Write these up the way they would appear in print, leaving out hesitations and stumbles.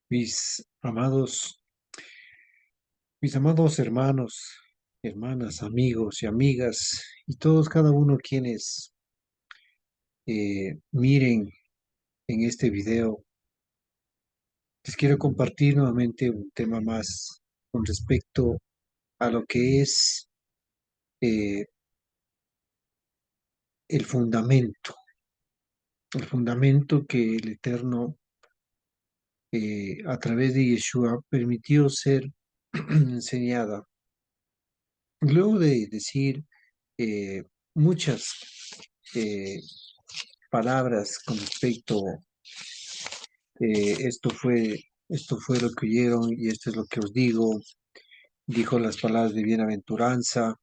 Mis amados, mis amados hermanos, hermanas, amigos y amigas, y todos, cada uno quienes miren en este video, les quiero compartir nuevamente un tema más con respecto a lo que es eh, el fundamento que el Eterno, a través de Yeshua, permitió ser enseñada. Luego de decir eh, muchas eh, palabras con respecto, esto fue lo que oyeron y esto es lo que os digo, dijo las palabras de bienaventuranza,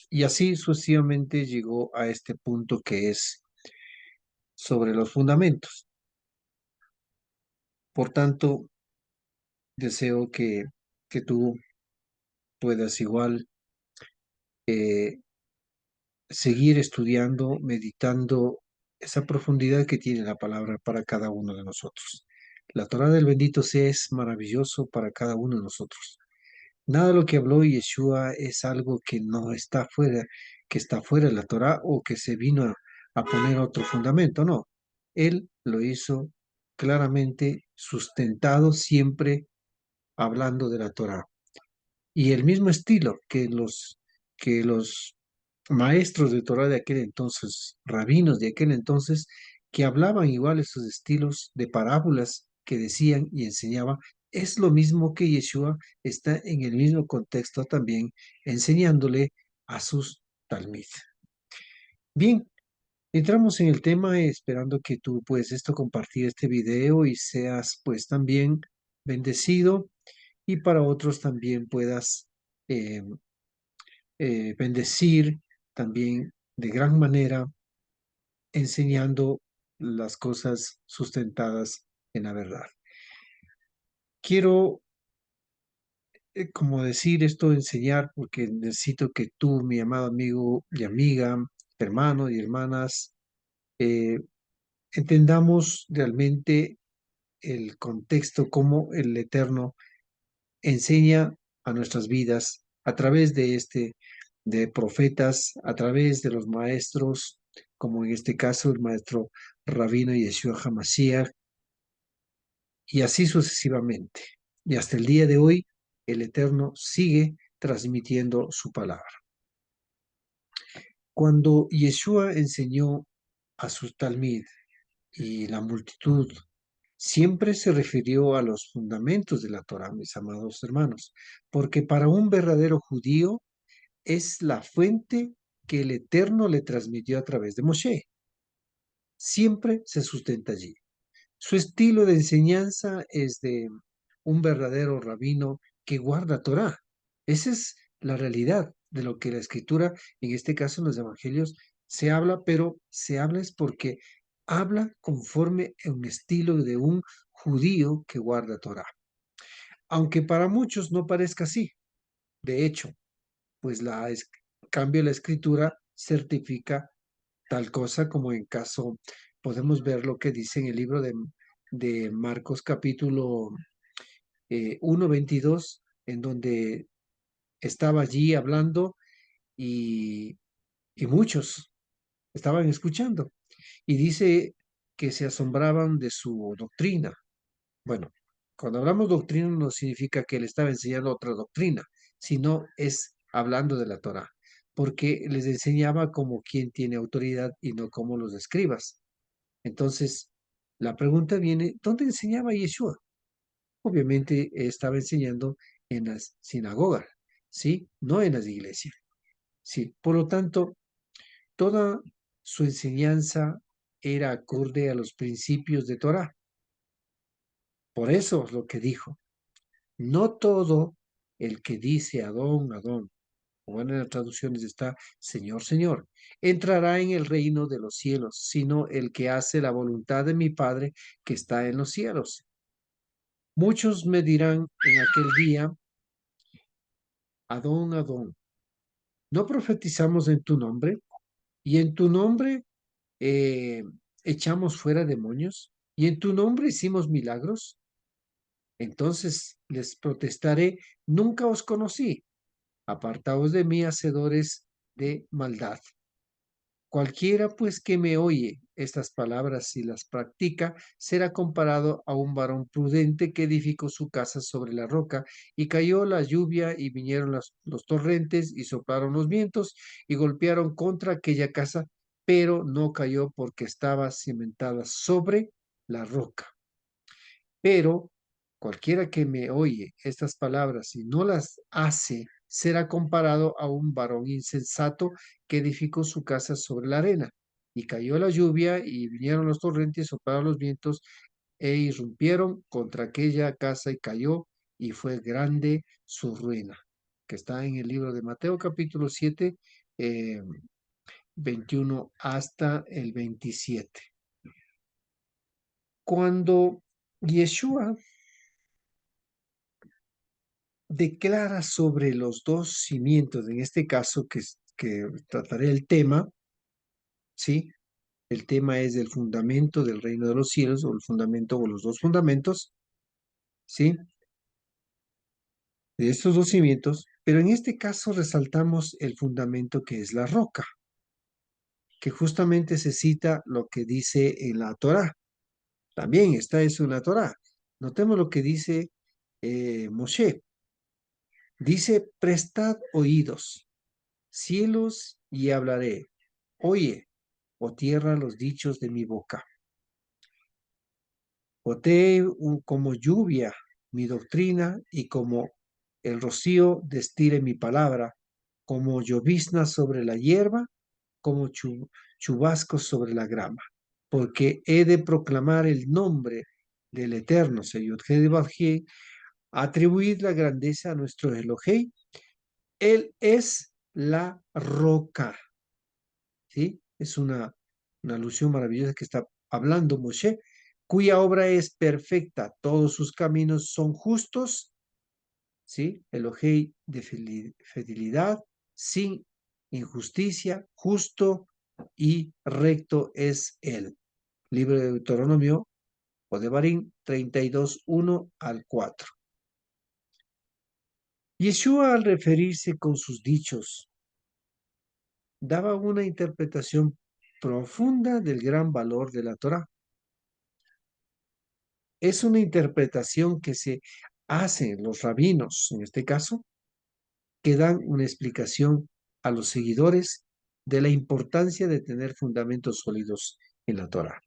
y así sucesivamente llegó a este punto que es sobre los fundamentos. Por tanto, deseo que tú puedas igual eh, seguir estudiando, meditando esa profundidad que tiene la palabra para cada uno de nosotros. La Torá del bendito sea es maravilloso para cada uno de nosotros. Nada de lo que habló Yeshua es algo que no está fuera, que está fuera de la Torá o que se vino a poner otro fundamento, no. Él lo hizo claramente sustentado siempre hablando de la Torá. Y el mismo estilo que los maestros de Torah de aquel entonces, rabinos de aquel entonces, que hablaban igual esos estilos de parábolas que decían y enseñaban, es lo mismo que Yeshua está en el mismo contexto también enseñándole a sus talmid. Bien, entramos en el tema esperando que tú pues esto compartir este video y seas pues también bendecido y para otros también puedas eh, bendecir también de gran manera enseñando las cosas sustentadas en la verdad. Quiero, como decir esto, enseñar, porque necesito que tú, mi amado amigo y amiga, hermano y hermanas, eh, entendamos realmente el contexto, cómo el Eterno enseña a nuestras vidas a través de profetas, a través de los maestros, como en este caso el maestro Rabino Yeshua HaMashiach, y así sucesivamente. Y hasta el día de hoy, el Eterno sigue transmitiendo su palabra. Cuando Yeshua enseñó a sus talmid y la multitud, siempre se refirió a los fundamentos de la Torah, mis amados hermanos, porque para un verdadero judío es la fuente que el Eterno le transmitió a través de Moshe. Siempre se sustenta allí. Su estilo de enseñanza es de un verdadero rabino que guarda Torah. Esa es la realidad de lo que la escritura, en este caso en los evangelios, se habla, pero se habla es porque habla conforme a un estilo de un judío que guarda Torah. Aunque para muchos no parezca así. De hecho, pues cambio la escritura certifica tal cosa como en caso, podemos ver lo que dice en el libro de Marcos capítulo 1:22, en donde estaba allí hablando y, y muchos estaban escuchando. Y dice que se asombraban de su doctrina. Bueno, cuando hablamos doctrina no significa que él estaba enseñando otra doctrina, sino es hablando de la Torá, porque les enseñaba como quien tiene autoridad y no como los escribas. Entonces, la pregunta viene, ¿dónde enseñaba Yeshua? Obviamente estaba enseñando en las sinagogas, ¿sí? No en las iglesias, ¿sí? Por lo tanto, toda su enseñanza era acorde a los principios de Torá. Por eso es lo que dijo. No todo el que dice Adón, Adón, o bueno, en las traducciones está Señor, Señor, entrará en el reino de los cielos, sino el que hace la voluntad de mi Padre que está en los cielos. Muchos me dirán en aquel día, Adón, Adón, ¿no profetizamos en tu nombre? Y en tu nombre eh, echamos fuera demonios, y en tu nombre hicimos milagros. Entonces les protestaré, nunca os conocí, apartaos de mí, hacedores de maldad. Cualquiera pues que me oye estas palabras y las practica, será comparado a un varón prudente que edificó su casa sobre la roca, y cayó la lluvia y vinieron los torrentes y soplaron los vientos y golpearon contra aquella casa, pero no cayó porque estaba cimentada sobre la roca. Pero cualquiera que me oye estas palabras y no las hace, será comparado a un varón insensato que edificó su casa sobre la arena. Y cayó la lluvia y vinieron los torrentes, soplaron los vientos e irrumpieron contra aquella casa y cayó, y fue grande su ruina. Que está en el libro de Mateo capítulo 7, eh, 21 hasta el 27. Cuando Yeshua declara sobre los dos cimientos, en este caso que trataré el tema, ¿sí? El tema es el fundamento del reino de los cielos, o el fundamento, o los dos fundamentos, ¿sí? De estos dos cimientos, pero en este caso resaltamos el fundamento que es la roca, que justamente se cita lo que dice en la Torá. También está eso en la Torá. Notemos lo que dice Moshe. Dice, prestad oídos, cielos, y hablaré. Oye, oh tierra, los dichos de mi boca. Gotee como lluvia mi doctrina, y como el rocío destile mi palabra, como llovizna sobre la hierba, como chubascos sobre la grama. Porque he de proclamar el nombre del Eterno, Señor de atribuir la grandeza a nuestro Elohei. Él es la roca. ¿Sí? Es una alusión maravillosa que está hablando Moshe, cuya obra es perfecta, todos sus caminos son justos, ¿sí? Elohei de fidelidad, sin injusticia, justo y recto es él. Libro de Deuteronomio o de Barín 32, 1 al 4. Yeshua, al referirse con sus dichos, daba una interpretación profunda del gran valor de la Torá. Es una interpretación que se hacen los rabinos, en este caso, que dan una explicación a los seguidores de la importancia de tener fundamentos sólidos en la Torá.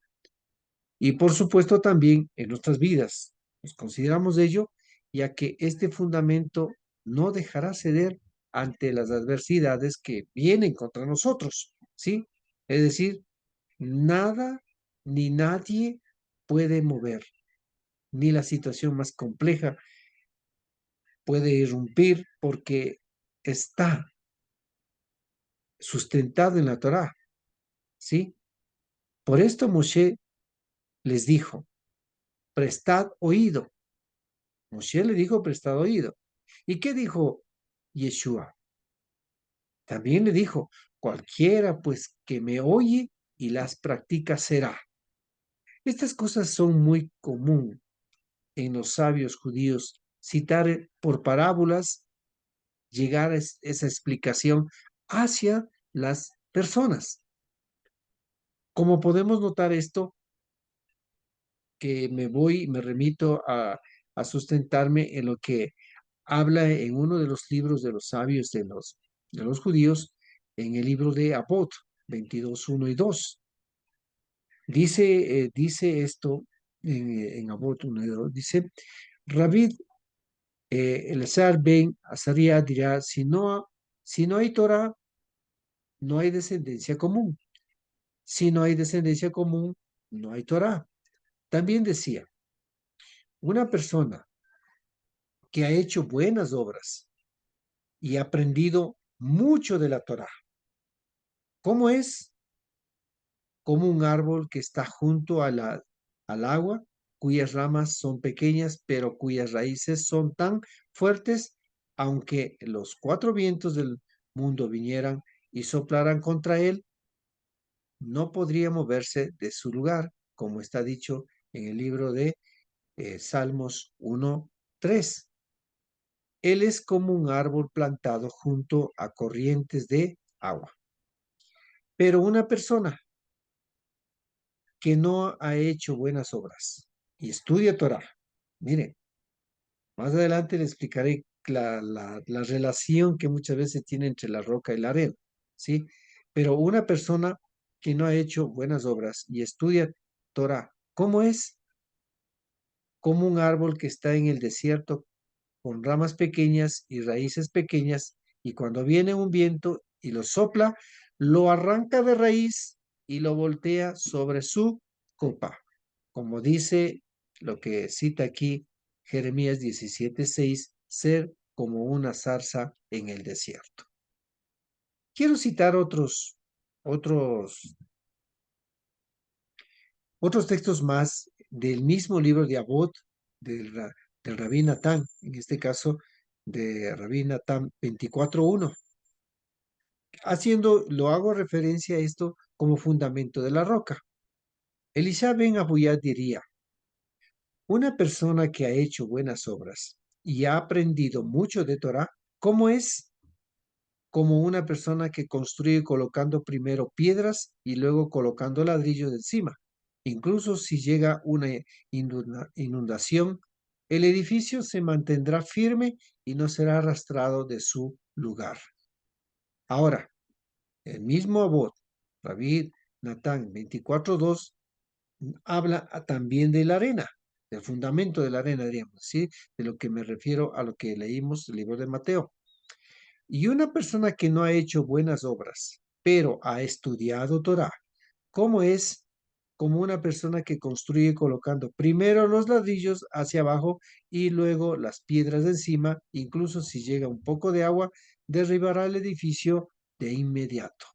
Y por supuesto también en nuestras vidas. Nos consideramos de ello, ya que este fundamento no dejará ceder ante las adversidades que vienen contra nosotros, ¿sí? Es decir, nada ni nadie puede mover, ni la situación más compleja puede irrumpir, porque está sustentado en la Torá, ¿sí? Por esto Moshe les dijo, prestad oído. Moshe le dijo, prestad oído. ¿Y qué dijo Yeshua? También le dijo, cualquiera pues que me oye y las practica será. Estas cosas son muy común en los sabios judíos, citar por parábolas, llegar a esa explicación hacia las personas. Como podemos notar esto, que me remito a sustentarme en lo que habla en uno de los libros de los sabios de los judíos, en el libro de Abot 22, 1 y 2. Dice esto en Abot 1 y 2, dice, Rabid Elazar ben Azaria dirá, si no hay Torah, no hay descendencia común. Si no hay descendencia común, no hay Torah. También decía, una persona que ha hecho buenas obras y ha aprendido mucho de la Torah, ¿cómo es? Como un árbol que está junto al agua, cuyas ramas son pequeñas, pero cuyas raíces son tan fuertes, aunque los cuatro vientos del mundo vinieran y soplaran contra él, no podría moverse de su lugar, como está dicho en el libro de Salmos 1:3. Él es como un árbol plantado junto a corrientes de agua. Pero una persona que no ha hecho buenas obras y estudia Torah, mire, más adelante le explicaré la relación que muchas veces tiene entre la roca y la arena, ¿sí? Pero una persona que no ha hecho buenas obras y estudia Torah, ¿cómo es? Como un árbol que está en el desierto con ramas pequeñas y raíces pequeñas, y cuando viene un viento y lo sopla, lo arranca de raíz y lo voltea sobre su copa, como dice lo que cita aquí Jeremías 17:6, ser como una zarza en el desierto. Quiero citar otros, otros textos más del mismo libro de Abot, del Rabí Natán, en este caso de Rabí Natán 24:1. Lo hago referencia a esto como fundamento de la roca. Elisha ben Abuyad diría, una persona que ha hecho buenas obras y ha aprendido mucho de Torah, ¿cómo es? Como una persona que construye colocando primero piedras y luego colocando ladrillos encima. Incluso si llega una inundación, el edificio se mantendrá firme y no será arrastrado de su lugar. Ahora, el mismo Abot, David Natán 24:2, habla también de la arena, del fundamento de la arena, diríamos, ¿sí? De lo que me refiero a lo que leímos el libro de Mateo. Y una persona que no ha hecho buenas obras, pero ha estudiado Torah, ¿cómo es? Como una persona que construye colocando primero los ladrillos hacia abajo y luego las piedras de encima, incluso si llega un poco de agua, derribará el edificio de inmediato.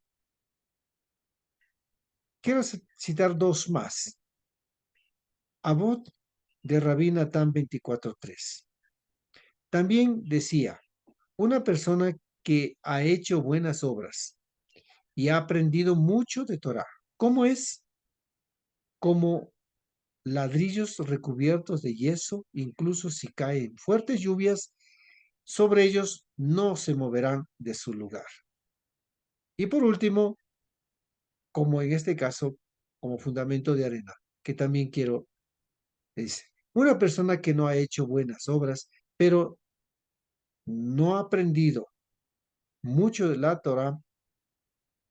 Quiero citar dos más. Abot de Rabí Natán 24:3. También decía, una persona que ha hecho buenas obras y ha aprendido mucho de Torah. ¿Cómo es? Como ladrillos recubiertos de yeso, incluso si caen fuertes lluvias, sobre ellos no se moverán de su lugar. Y por último, como en este caso, como fundamento de arena, que también quiero decir, una persona que no ha hecho buenas obras, pero no ha aprendido mucho de la Torah,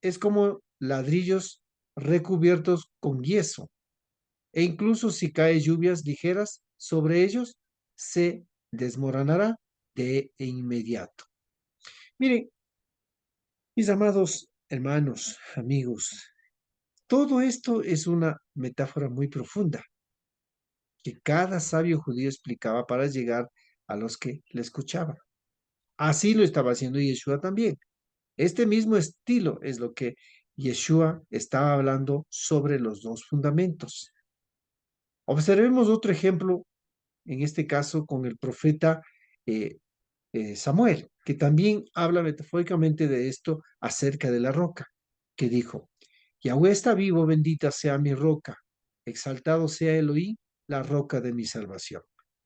es como ladrillos recubiertos con yeso, e incluso si cae lluvias ligeras sobre ellos, se desmoronará de inmediato. Miren, mis amados hermanos, amigos, todo esto es una metáfora muy profunda que cada sabio judío explicaba para llegar a los que le escuchaban. Así lo estaba haciendo Yeshua también. Este mismo estilo es lo que Yeshua estaba hablando sobre los dos fundamentos. Observemos otro ejemplo, en este caso con el profeta eh, Samuel, que también habla metafóricamente de esto acerca de la roca, que dijo, Yahweh está vivo, bendita sea mi roca, exaltado sea Elohim, la roca de mi salvación.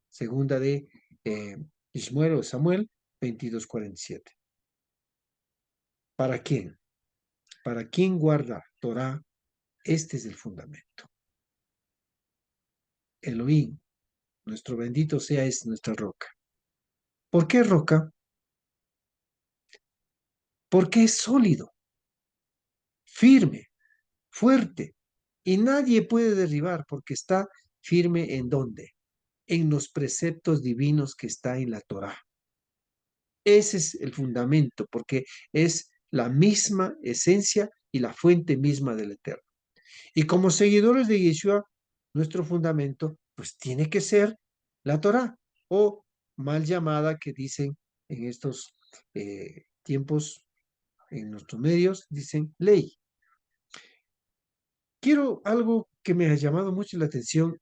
Segunda de Ishmael o Samuel 22:47. ¿Para quién? Para quien guarda Torah, este es el fundamento. Elohim, nuestro bendito sea, es nuestra roca. ¿Por qué roca? Porque es sólido, firme, fuerte, y nadie puede derribar porque está firme en dónde? En los preceptos divinos que está en la Torah. Ese es el fundamento, porque es la misma esencia y la fuente misma del Eterno. Y como seguidores de Yeshua, nuestro fundamento, pues tiene que ser la Torah, o mal llamada que dicen en estos tiempos, en nuestros medios, dicen ley. Quiero algo que me ha llamado mucho la atención.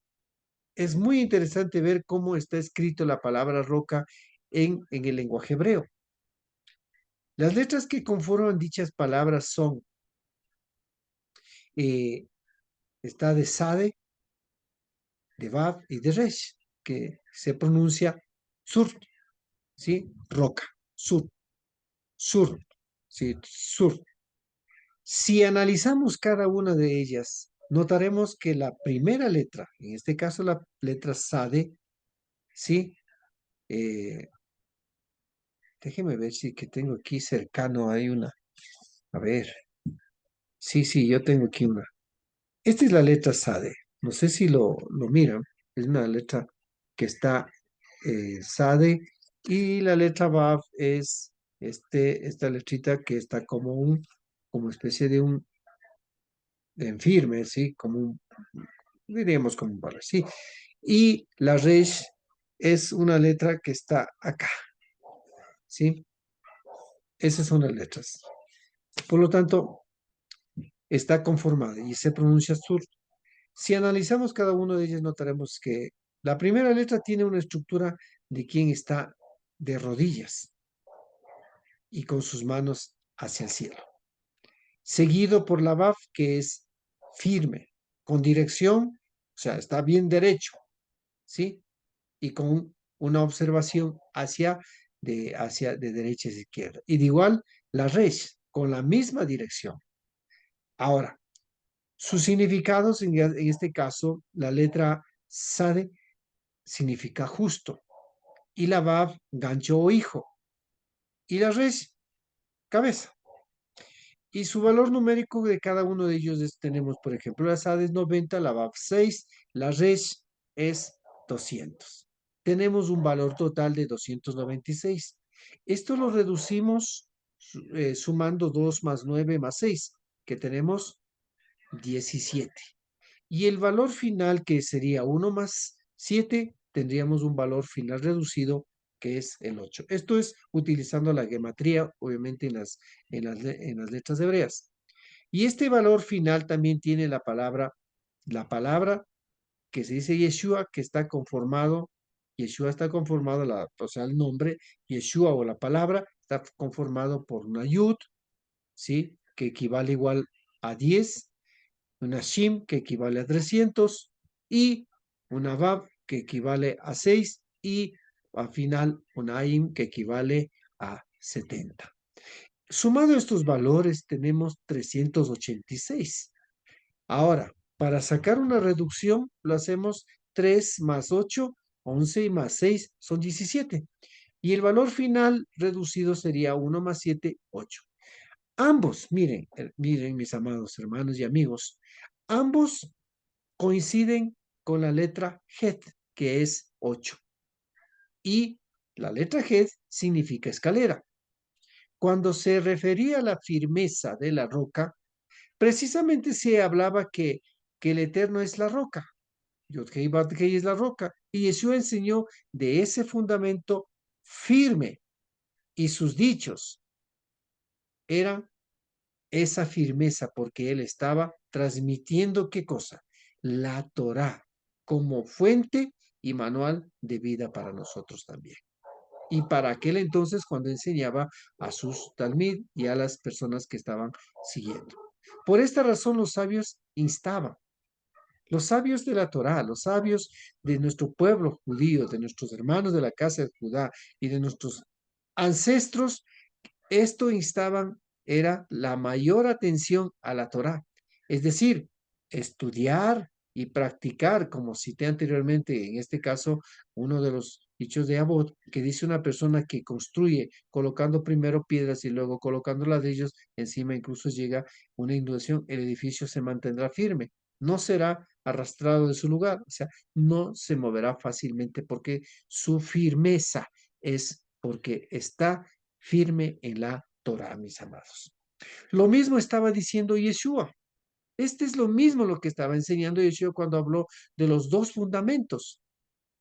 Es muy interesante ver cómo está escrito la palabra roca en el lenguaje hebreo. Las letras que conforman dichas palabras son, está de Sade, de Vav y de Resh. que se pronuncia sur, ¿sí? Roca, sur, sur, ¿sí? Sur. Si analizamos cada una de ellas, notaremos que la primera letra, en este caso la letra Sade, ¿sí? Eh, Déjeme ver si que tengo aquí cercano, hay una. A ver, sí, sí, yo tengo aquí una. Esta es la letra Sade. No sé si lo miran. Es una letra que está Sade y la letra Vav es esta letrita que está como especie de un en firme, ¿sí? Diríamos como un barra, ¿sí? Y la Resh es una letra que está acá, ¿sí? Esas son las letras. Por lo tanto, está conformada y se pronuncia sur. Si analizamos cada uno de ellos, notaremos que la primera letra tiene una estructura de quien está de rodillas y con sus manos hacia el cielo, seguido por la Baf, que es firme, con dirección, o sea, está bien derecho, ¿sí? Y con una observación hacia de derecha a izquierda. Y de igual, la Resh, con la misma dirección. Ahora, sus significados, en este caso, la letra Sade significa justo, y la Vav, gancho o hijo, y la Resh, cabeza. Y su valor numérico de cada uno de ellos tenemos, por ejemplo, la Sade es 90, la Vav 6, la Resh es 200. Tenemos un valor total de 296. Esto lo reducimos sumando 2 más 9 más 6, que tenemos 17. Y el valor final, que sería 1 más 7, tendríamos un valor final reducido que es el 8. Esto es utilizando la gematría, obviamente en las letras hebreas. Y este valor final también tiene la palabra que se dice Yeshua, que está conformado, Yeshua está conformado, o sea, el nombre, Yeshua o la palabra, está conformado por una yud, ¿sí? Que equivale igual a 10, una Shim que equivale a 300 y una Vav que equivale a 6 y al final una Aim que equivale a 70. Sumado estos valores tenemos 386. Ahora, para sacar una reducción lo hacemos 3 más 8, 11 y más 6 son 17. Y el valor final reducido sería 1 más 7, 8. Ambos, miren, miren mis amados hermanos y amigos, ambos coinciden con la letra Het, que es 8. Y la letra Het significa escalera. Cuando se refería a la firmeza de la roca, precisamente se hablaba que el Eterno es la roca. Yod-Hei Bat-Hei es la roca. Y Yeshua enseñó de ese fundamento firme. Y sus dichos eran esa firmeza porque él estaba transmitiendo qué cosa? La Torá como fuente y manual de vida para nosotros también. Y para aquel entonces cuando enseñaba a sus talmid y a las personas que estaban siguiendo. Por esta razón los sabios instaban, los sabios de la Torá, los sabios de nuestro pueblo judío, de nuestros hermanos de la casa de Judá y de nuestros ancestros, esto instaban era la mayor atención a la Torá, es decir, estudiar y practicar, como cité anteriormente, en este caso, uno de los dichos de Abot, que dice una persona que construye colocando primero piedras y luego colocando ladrillos, encima incluso llega una inundación, el edificio se mantendrá firme, no será arrastrado de su lugar, o sea, no se moverá fácilmente porque su firmeza es porque está firme en la Torah, mis amados. Lo mismo estaba diciendo Yeshua. Este es lo mismo lo que estaba enseñando Yeshua cuando habló de los dos fundamentos.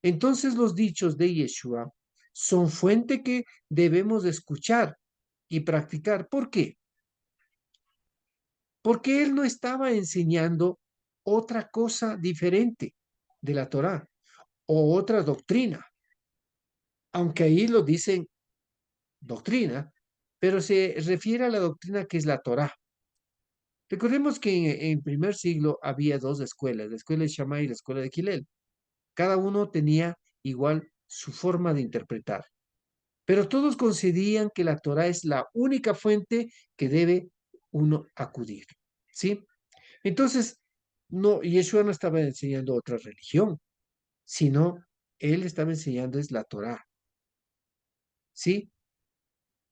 Entonces los dichos de Yeshua son fuente que debemos escuchar y practicar. ¿Por qué? Porque él no estaba enseñando otra cosa diferente de la Torah o otra doctrina, aunque ahí lo dicen doctrina, pero se refiere a la doctrina que es la Torah. Recordemos que en primer siglo había dos escuelas, la escuela de Shammai y la escuela de Hillel. Cada uno tenía igual su forma de interpretar. Pero todos coincidían que la Torá es la única fuente que debe uno acudir, ¿sí? Entonces, no, Yeshua no estaba enseñando otra religión, sino él estaba enseñando es la Torá, ¿sí?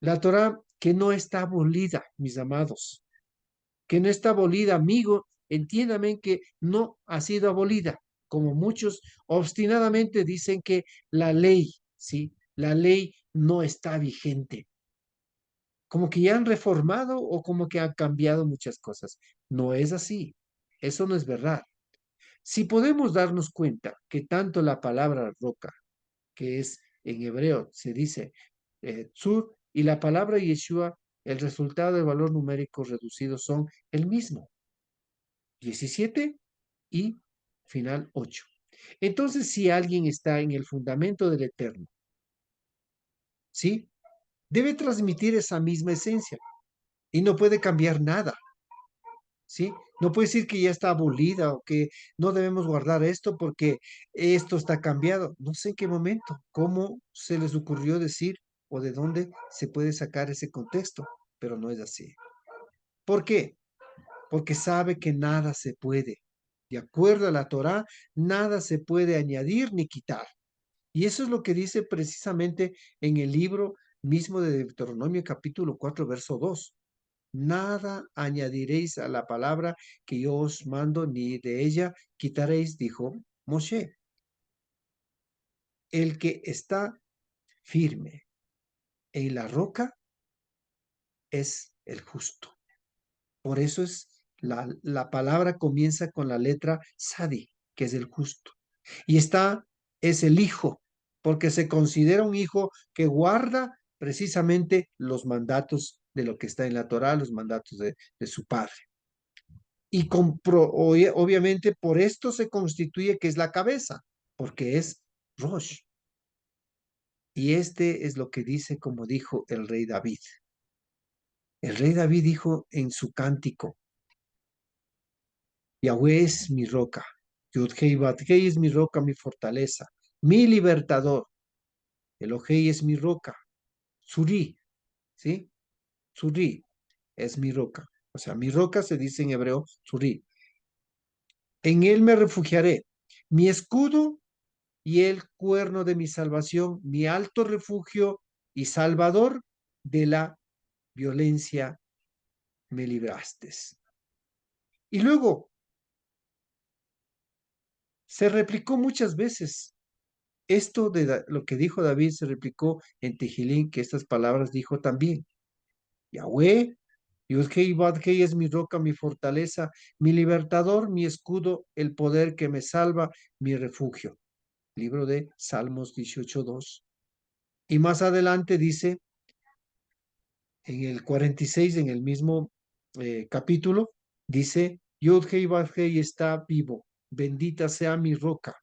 La Torá que no está abolida, mis amados, que no está abolida, amigo, entiéndame que no ha sido abolida, como muchos obstinadamente dicen que la ley, ¿sí? La ley no está vigente, como que ya han reformado o como que han cambiado muchas cosas. No es así, eso no es verdad. Si podemos darnos cuenta que tanto la palabra roca, que es en hebreo, se dice tzur, y la palabra Yeshua, el resultado de valor numérico reducido son el mismo, 17 y final 8. Entonces, si alguien está en el fundamento del eterno, ¿sí? Debe transmitir esa misma esencia y no puede cambiar nada. ¿Sí? No puede decir que ya está abolida o que no debemos guardar esto porque esto está cambiado. No sé en qué momento, cómo se les ocurrió decir o de dónde se puede sacar ese contexto, pero no es así. ¿Por qué? Porque sabe que nada se puede. De acuerdo a la Torá, nada se puede añadir ni quitar. Y eso es lo que dice precisamente en el libro mismo de Deuteronomio capítulo 4 verso 2. Nada añadiréis a la palabra que yo os mando, ni de ella quitaréis, dijo Moshe. El que está firme en la roca es el justo. Por eso es la palabra comienza con la letra Sadi, que es el justo. Y es el hijo, porque se considera un hijo que guarda precisamente los mandatos de lo que está en la Torá, los mandatos de su padre. Y obviamente por esto se constituye que es la cabeza, porque es Rosh. Y este es lo que dice, como dijo el rey David. El rey David dijo en su cántico, Yahweh es mi roca, Yudhei Badhei es mi roca, mi fortaleza, mi libertador. Elohei es mi roca, Suri, ¿sí? Suri es mi roca. O sea, mi roca se dice en hebreo, Suri. En él me refugiaré. Mi escudo y el cuerno de mi salvación, mi alto refugio y salvador de la violencia me libraste. Y luego se replicó muchas veces. Esto de lo que dijo David se replicó en Tejilín, que estas palabras dijo también. Yahweh, Yudhei Badhei es mi roca, mi fortaleza, mi libertador, mi escudo, el poder que me salva, mi refugio. Libro de Salmos 18:2. Y más adelante dice, en el 46, en el mismo capítulo, dice, Yud-Hei Vav-Hei está vivo, bendita sea mi roca,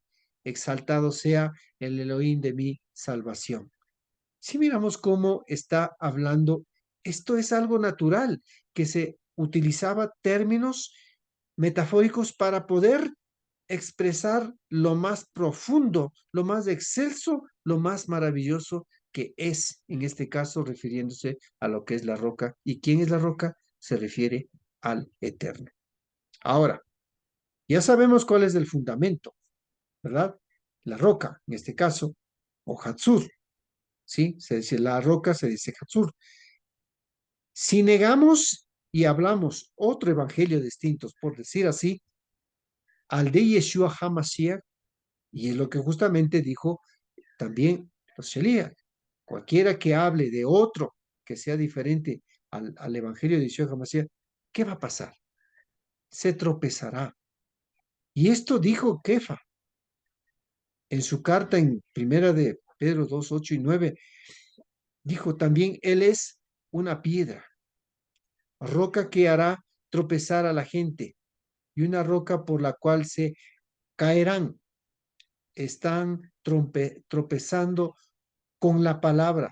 exaltado sea el Elohim de mi salvación. Si miramos cómo está hablando, esto es algo natural, que se utilizaba términos metafóricos para poder expresar lo más profundo, lo más excelso, lo más maravilloso que es, en este caso, refiriéndose a lo que es la roca. ¿Y quién es la roca? Se refiere al Eterno. Ahora, ya sabemos cuál es el fundamento, ¿verdad? La roca, en este caso, o Hatzur, ¿sí? Se dice la roca, se dice Hatzur. Si negamos y hablamos otro evangelio distinto, por decir así, al de Yeshua HaMashiach, y es lo que justamente dijo también los Shelías. Cualquiera que hable de otro que sea diferente al Evangelio de Yeshua HaMashiach, ¿qué va a pasar? Se tropezará. Y esto dijo Kefa en su carta en primera de Pedro 2, 8 y 9. Dijo también, él es una piedra, roca que hará tropezar a la gente y una roca por la cual se caerán. Están tropezando con la palabra.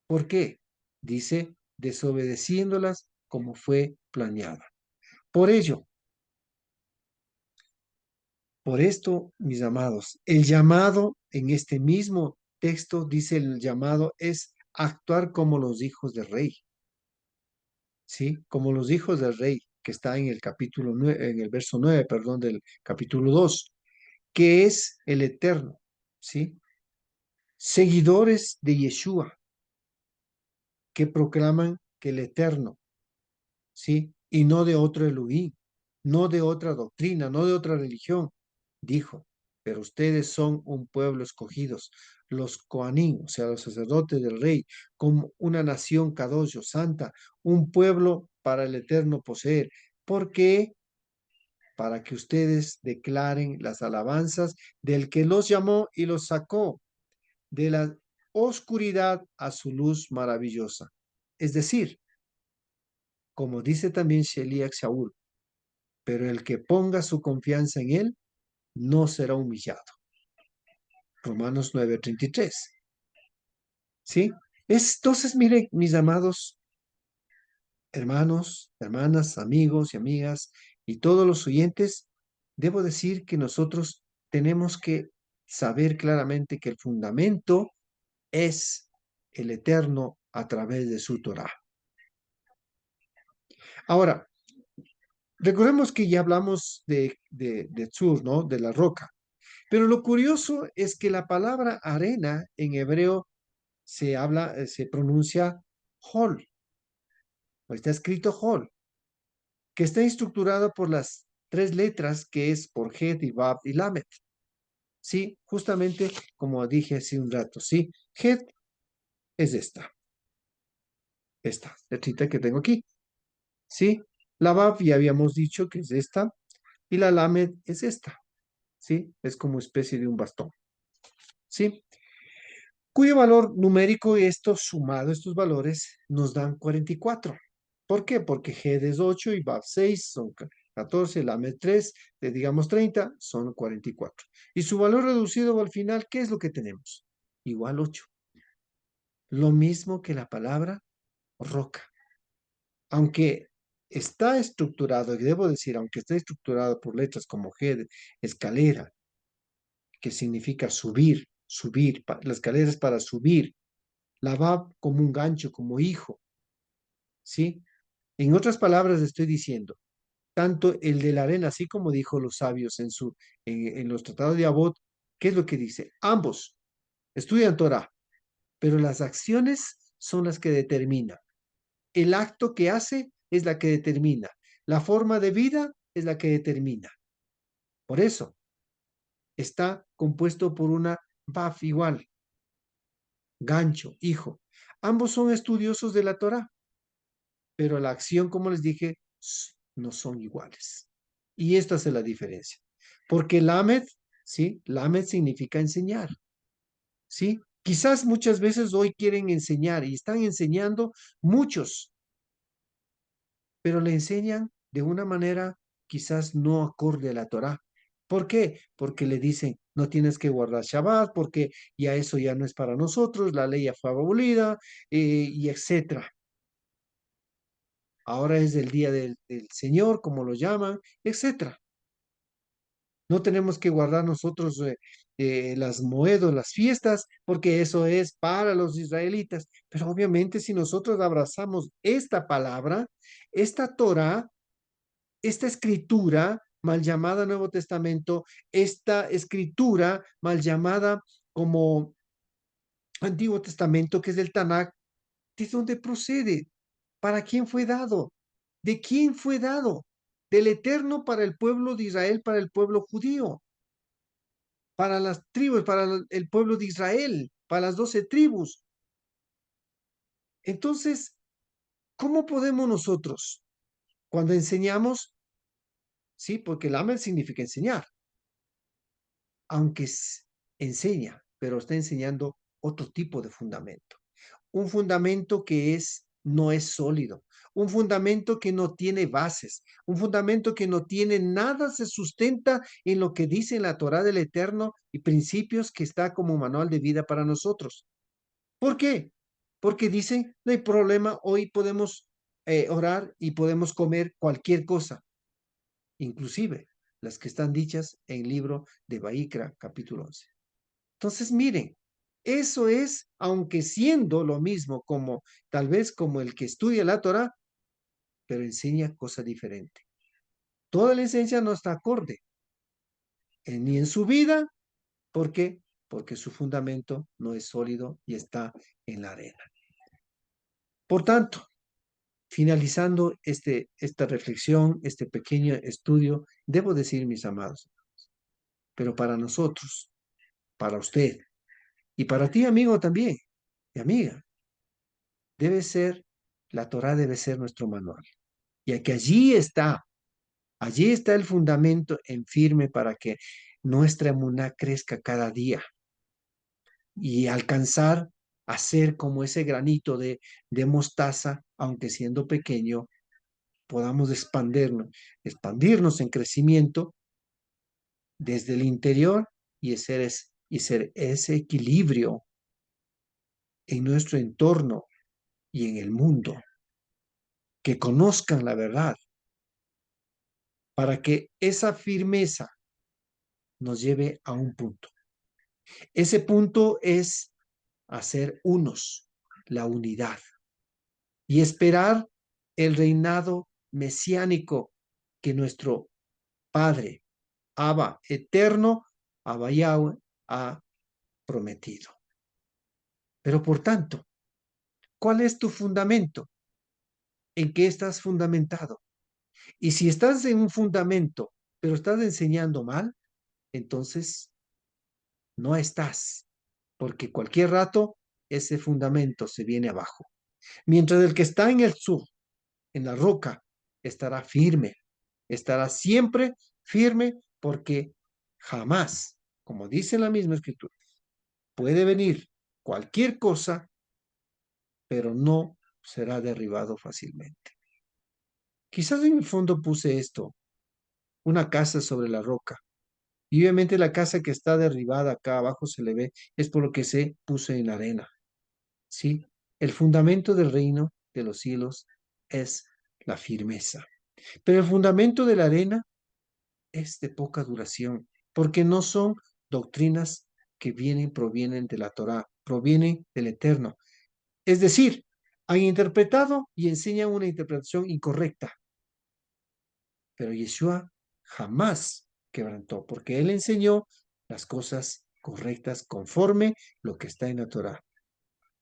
¿Por qué? Dice, desobedeciéndolas como fue planeada. Por ello, por esto, mis amados, el llamado en este mismo texto dice el llamado es actuar como los hijos del rey, ¿sí? Como los hijos del rey, que está en el capítulo 9, en el verso 9, perdón, del capítulo 2, que es el eterno, ¿sí? Seguidores de Yeshua, que proclaman que el eterno, ¿sí? Y no de otro Elohim, no de otra doctrina, no de otra religión. Dijo, pero ustedes son un pueblo escogidos, los Coanim, o sea, los sacerdotes del rey, como una nación cadoso, santa, un pueblo para el eterno poseer. ¿Por qué? Para que ustedes declaren las alabanzas del que los llamó y los sacó de la oscuridad a su luz maravillosa. Es decir, como dice también Sheliach Shaul, pero el que ponga su confianza en él no será humillado. Romanos 9:33. ¿Sí? Entonces, mire, mis amados hermanos, hermanas, amigos y amigas y todos los oyentes, debo decir que nosotros tenemos que saber claramente que el fundamento es el Eterno a través de su Torah. Ahora, recordemos que ya hablamos de Tzur, ¿no? De la roca. Pero lo curioso es que la palabra arena en hebreo se pronuncia hol, o está escrito hol, que está estructurado por las tres letras que es por Het y Vav y Lamet. Sí, justamente como dije hace un rato, sí. Het es esta letrita que tengo aquí, sí. La Vav ya habíamos dicho que es esta, y la Lamet es esta, sí. Es como especie de un bastón, sí. Cuyo valor numérico esto sumado, estos valores, nos dan 44. ¿Por qué? Porque G es 8 y VAV 6 son 14, LAME 3, digamos 30, son 44. Y su valor reducido al final, ¿qué es lo que tenemos? Igual 8. Lo mismo que la palabra roca. Aunque está estructurado, y debo decir, aunque está estructurado por letras como G, escalera, que significa subir, subir, la escalera es para subir, la va como un gancho, como hijo, ¿sí? En otras palabras, estoy diciendo, tanto el de la arena, así como dijo los sabios en los tratados de Abot, ¿qué es lo que dice? Ambos estudian Torah, pero las acciones son las que determinan. El acto que hace es la que determina. La forma de vida es la que determina. Por eso está compuesto por una baf igual, gancho, hijo. Ambos son estudiosos de la Torah, pero la acción, como les dije, no son iguales. Y esta es la diferencia. Porque Lamed, ¿sí? Lamed significa enseñar, ¿sí? Quizás muchas veces hoy quieren enseñar y están enseñando muchos, pero le enseñan de una manera quizás no acorde a la Torá. ¿Por qué? Porque le dicen, no tienes que guardar Shabbat, porque ya eso ya no es para nosotros, la ley ya fue abolida, y etcétera. Ahora es el día del Señor, como lo llaman, etcétera. No tenemos que guardar nosotros las moedos, las fiestas, porque eso es para los israelitas. Pero obviamente si nosotros abrazamos esta palabra, esta Torah, esta escritura mal llamada Nuevo Testamento, esta escritura mal llamada como Antiguo Testamento, que es del Tanakh, ¿de dónde procede? ¿Para quién fue dado? ¿De quién fue dado? Del Eterno para el pueblo de Israel, para el pueblo judío, para las tribus, para el pueblo de Israel, para las 12 tribus. Entonces, ¿cómo podemos nosotros, cuando enseñamos, sí, porque el Amen significa enseñar, aunque enseña, pero está enseñando otro tipo de fundamento? Un fundamento que no es sólido, un fundamento que no tiene bases, un fundamento que no tiene nada, se sustenta en lo que dice la Torá del Eterno y principios que está como manual de vida para nosotros. ¿Por qué? Porque dice, no hay problema, hoy podemos orar y podemos comer cualquier cosa, inclusive las que están dichas en el libro de Baikra, capítulo 11. Entonces, miren, eso es, aunque siendo lo mismo como tal vez como el que estudia la Torah, pero enseña cosa diferente. Toda la enseñanza no está acorde, ni en su vida. ¿Por qué? Porque su fundamento no es sólido y está en la arena. Por tanto, finalizando esta reflexión, este pequeño estudio, debo decir, mis amados, pero para nosotros, para usted y para ti, amigo, también, y amiga, debe ser, la Torá debe ser nuestro manual. Y que allí está el fundamento en firme para que nuestra emuná crezca cada día y alcanzar a ser como ese granito de mostaza, aunque siendo pequeño, podamos expandirnos en crecimiento desde el interior y ser ese equilibrio en nuestro entorno y en el mundo, que conozcan la verdad, para que esa firmeza nos lleve a un punto. Ese punto es hacer unos, la unidad, y esperar el reinado mesiánico que nuestro Padre, Abba, eterno, Abba Yahweh, ha prometido. Pero por tanto, ¿cuál es tu fundamento? ¿En qué estás fundamentado? Y si estás en un fundamento, pero estás enseñando mal, entonces no estás, porque cualquier rato ese fundamento se viene abajo. Mientras el que está en el sur, en la roca, estará firme, estará siempre firme, porque jamás, como dice la misma escritura, puede venir cualquier cosa, pero no será derribado fácilmente. Quizás en el fondo puse esto, una casa sobre la roca. Y obviamente la casa que está derribada acá abajo se le ve, es por lo que se puso en la arena. ¿Sí? El fundamento del reino de los cielos es la firmeza. Pero el fundamento de la arena es de poca duración, porque no son doctrinas que provienen de la Torá, provienen del Eterno. Es decir, han interpretado y enseñan una interpretación incorrecta. Pero Yeshua jamás quebrantó, porque él enseñó las cosas correctas conforme lo que está en la Torá.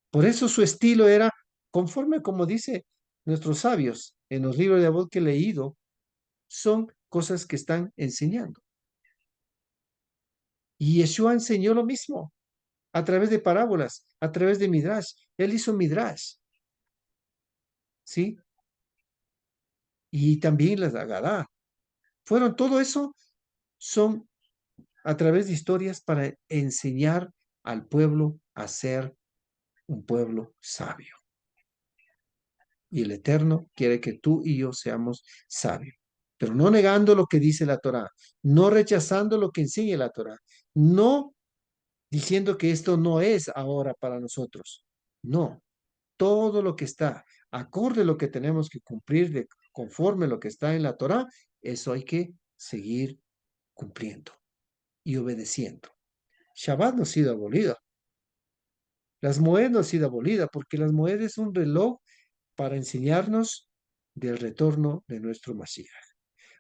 Por eso su estilo era conforme como dice nuestros sabios en los libros de Abod que he leído, son cosas que están enseñando. Y Yeshua enseñó lo mismo a través de parábolas, a través de Midrash. Él hizo Midrash, ¿sí? Y también las Agadá. Todo eso son a través de historias para enseñar al pueblo a ser un pueblo sabio. Y el Eterno quiere que tú y yo seamos sabios, pero no negando lo que dice la Torá, no rechazando lo que enseña la Torá, no diciendo que esto no es ahora para nosotros. No, todo lo que está acorde a lo que tenemos que cumplir conforme a lo que está en la Torá, eso hay que seguir cumpliendo y obedeciendo. Shabbat no ha sido abolido. Las Moed no han sido abolidas porque las Moed es un reloj para enseñarnos del retorno de nuestro Mashiach.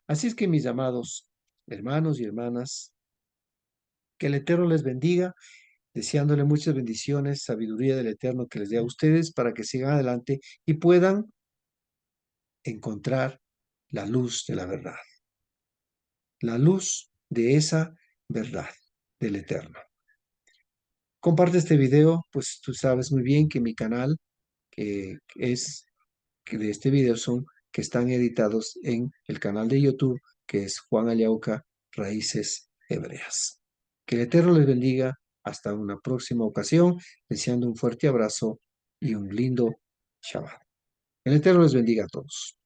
Así es que mis amados hermanos y hermanas, que el Eterno les bendiga, deseándole muchas bendiciones, sabiduría del Eterno que les dé a ustedes para que sigan adelante y puedan encontrar la luz de la verdad, la luz de esa verdad del Eterno. Comparte este video, pues tú sabes muy bien que mi canal que de este video son que están editados en el canal de YouTube, que es Juan Aliauca, Raíces Hebreas. Que el Eterno les bendiga. Hasta una próxima ocasión, deseando un fuerte abrazo y un lindo Shabbat. El Eterno les bendiga a todos.